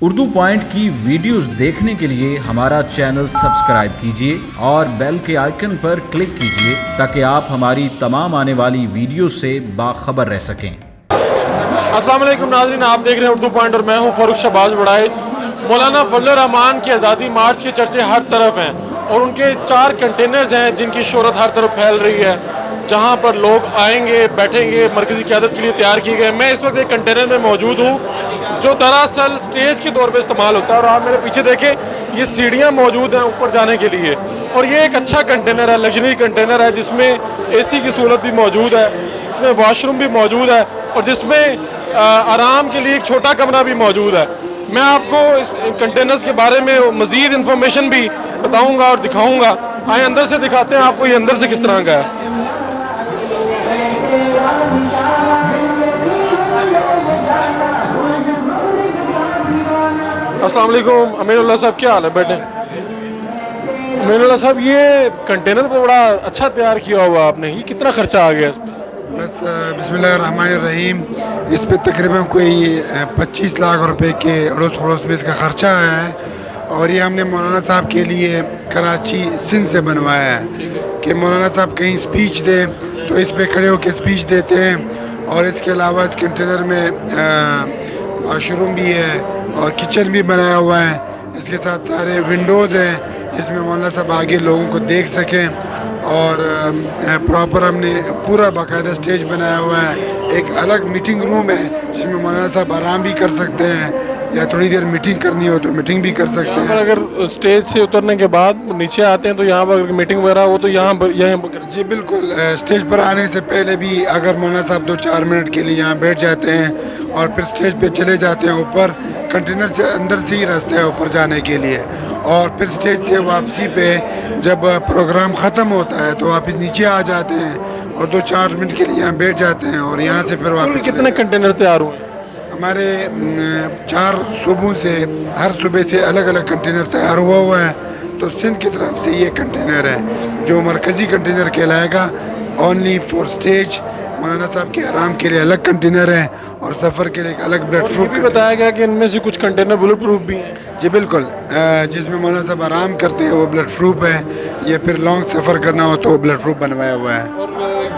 Urdu point کی videos دیکھنے کے لیے ہمارا چینل سبسکرائب کیجیے اور بیل کے آئیکن پر کلک کیجیے تاکہ آپ ہماری تمام آنے والی ویڈیوز سے باخبر رہ سکیں۔ السلام علیکم ناظرین، آپ دیکھ رہے ہیں اردو پوائنٹ اور میں ہوں فاروق شہباز وڑائچ۔ مولانا فضل الرحمان کے آزادی مارچ کے چرچے ہر طرف ہیں اور ان کے 4 کنٹینرز ہیں جن کی شہرت ہر طرف پھیل رہی ہے، جہاں پر لوگ آئیں گے، بیٹھیں گے، مرکزی قیادت کے لیے تیار کیے گئے۔ میں اس وقت ایک کنٹینر میں موجود ہوں جو دراصل سٹیج کے طور پہ استعمال ہوتا ہے، اور آپ میرے پیچھے دیکھیں یہ سیڑھیاں موجود ہیں اوپر جانے کے لیے، اور یہ ایک اچھا کنٹینر ہے، لگژری کنٹینر ہے جس میں اے سی کی سہولت بھی موجود ہے، جس میں واش روم بھی موجود ہے اور جس میں آرام کے لیے ایک چھوٹا کمرہ بھی موجود ہے۔ میں آپ کو اس کنٹینرز کے بارے میں مزید انفارمیشن بھی بتاؤں گا اور دکھاؤں گا۔ آئیں اندر سے دکھاتے ہیں آپ کو یہ اندر سے کس طرح کا ہے۔ السلام علیکم امیر اللہ صاحب، کیا حال ہے؟ بیٹھے امیر اللہ صاحب، یہ کنٹینر تو بڑا اچھا تیار کیا ہوا آپ نے، یہ کتنا خرچہ آ گیا اس پہ؟ بس بسم اللہ الرحمن الرحیم، اس پہ تقریباً کوئی 25 لاکھ روپے کے اڑوس پڑوس میں اس کا خرچہ آیا ہے، اور یہ ہم نے مولانا صاحب کے لیے کراچی سندھ سے بنوایا ہے کہ مولانا صاحب کہیں اسپیچ دیں تو اس پہ کھڑے ہو کے اسپیچ دیتے ہیں۔ اور اس کے علاوہ اس کنٹینر میں واش روم بھی ہے اور کچن بھی بنایا ہوا ہے، اس کے ساتھ سارے ونڈوز ہیں جس میں مولانا صاحب آگے لوگوں کو دیکھ سکیں، اور پراپر ہم نے پورا باقاعدہ سٹیج بنایا ہوا ہے۔ ایک الگ میٹنگ روم ہے جس میں مولانا صاحب آرام بھی کر سکتے ہیں، یا تھوڑی دیر میٹنگ کرنی ہو تو میٹنگ بھی کر سکتے ہیں۔ اگر اسٹیج سے اترنے کے بعد نیچے آتے ہیں تو یہاں پر میٹنگ وغیرہ ہو تو یہاں پر جی بالکل، اسٹیج پر آنے سے پہلے بھی اگر مولانا صاحب 2-4 منٹ کے لیے یہاں بیٹھ جاتے ہیں اور پھر اسٹیج پہ چلے جاتے ہیں اوپر، کنٹینر سے اندر سے ہی راستہ ہے اوپر جانے کے لیے، اور پھر اسٹیج سے واپسی پہ جب پروگرام ختم ہوتا ہے تو واپس نیچے آ جاتے ہیں اور 2-4 منٹ کے لیے یہاں بیٹھ جاتے ہیں، اور یہاں سے پھر واپس کتنے کنٹینر تیار ہوئے؟ ہمارے 4 صوبوں سے ہر صوبے سے الگ الگ کنٹینر تیار ہوا ہے۔ تو سندھ کی طرف سے یہ کنٹینر ہے جو مرکزی کنٹینر کہلائے گا، اونلی فور اسٹیج۔ مولانا صاحب کے آرام کے لیے الگ کنٹینر ہے اور سفر کے لیے ایک الگ بلڈ پروف بھی بتایا گیا کہ ان میں سے کچھ کنٹینر بلٹ پروف بھی ہیں۔ جی بالکل، جس میں مولانا صاحب آرام کرتے ہیں وہ بلڈ پروف ہے، یا پھر لانگ سفر کرنا ہو تو وہ بلڈ پروف بنوایا ہوا ہے۔ اور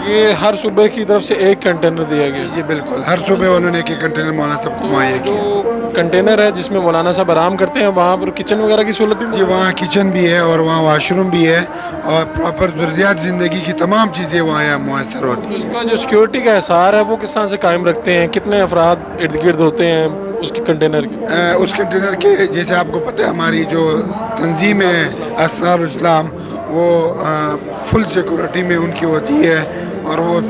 یہ ہر صوبے کی طرف سے ایک کنٹینر دیا گیا؟ جی بالکل، ہر صوبے انہوں نے ایک کنٹینر مولانا صاحب کو مہیا کیا۔ جو کنٹینر ہے جس میں مولانا صاحب آرام کرتے ہیں وہاں پر کچن وغیرہ کی سہولت بھی؟ جی وہاں کچن بھی ہے اور وہاں واش روم بھی ہے، اور پراپر ضروریات زندگی کی تمام چیزیں وہاں میسر ہوتی ہیں۔ اس کا جو سیکیورٹی کا احسار ہے وہ کس طرح سے قائم رکھتے ہیں؟ کتنے افراد ارد گرد ہوتے ہیں اس کے کنٹینر کے؟ اس کنٹینر کے جیسے آپ کو پتہ ہے ہماری جو تنظیم ہے انصار الاسلام، وہ فل سیکورٹی میں ان کی ہوتی ہے، اور وہ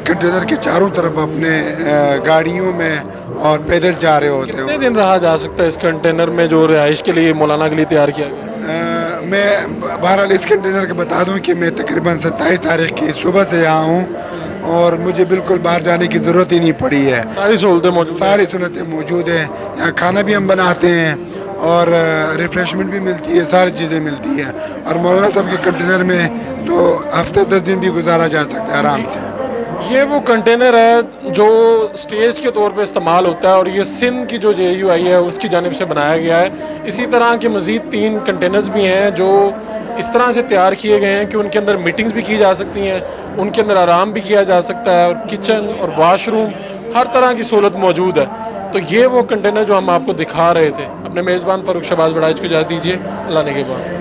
کنٹینر کے چاروں طرف اپنے گاڑیوں میں اور پیدل جا رہے ہوتے ہیں۔ کتنے دن رہا جا سکتا ہے اس کنٹینر میں جو رہائش کے لیے مولانا کے لیے تیار کیا گیا؟ میں بہرحال اس کنٹینر کے بتا دوں کہ میں تقریباً 27 تاریخ کی صبح سے یہاں ہوں، اور مجھے بالکل باہر جانے کی ضرورت ہی نہیں پڑی ہے۔ ساری سہولتیں موجود؟ ساری سہولتیں موجود ہیں، یہاں کھانا بھی ہم بناتے ہیں اور ریفریشمنٹ بھی ملتی ہے، ساری چیزیں ملتی ہیں، اور مولانا صاحب کے کنٹینر میں تو ہفتہ 10 دن بھی گزارا جا سکتا ہے آرام سے۔ یہ وہ کنٹینر ہے جو سٹیج کے طور پہ استعمال ہوتا ہے، اور یہ سندھ کی جو JUI ہے اس کی جانب سے بنایا گیا ہے۔ اسی طرح کے مزید 3 کنٹینرز بھی ہیں جو اس طرح سے تیار کیے گئے ہیں کہ ان کے اندر میٹنگز بھی کی جا سکتی ہیں، ان کے اندر آرام بھی کیا جا سکتا ہے، اور کچن اور واش روم ہر طرح کی سہولت موجود ہے۔ تو یہ وہ کنٹینر جو ہم آپ کو دکھا رہے تھے۔ اپنے میزبان فاروق شہباز وڑائچ کو اجازت دیجیے، اللہ نگہبان۔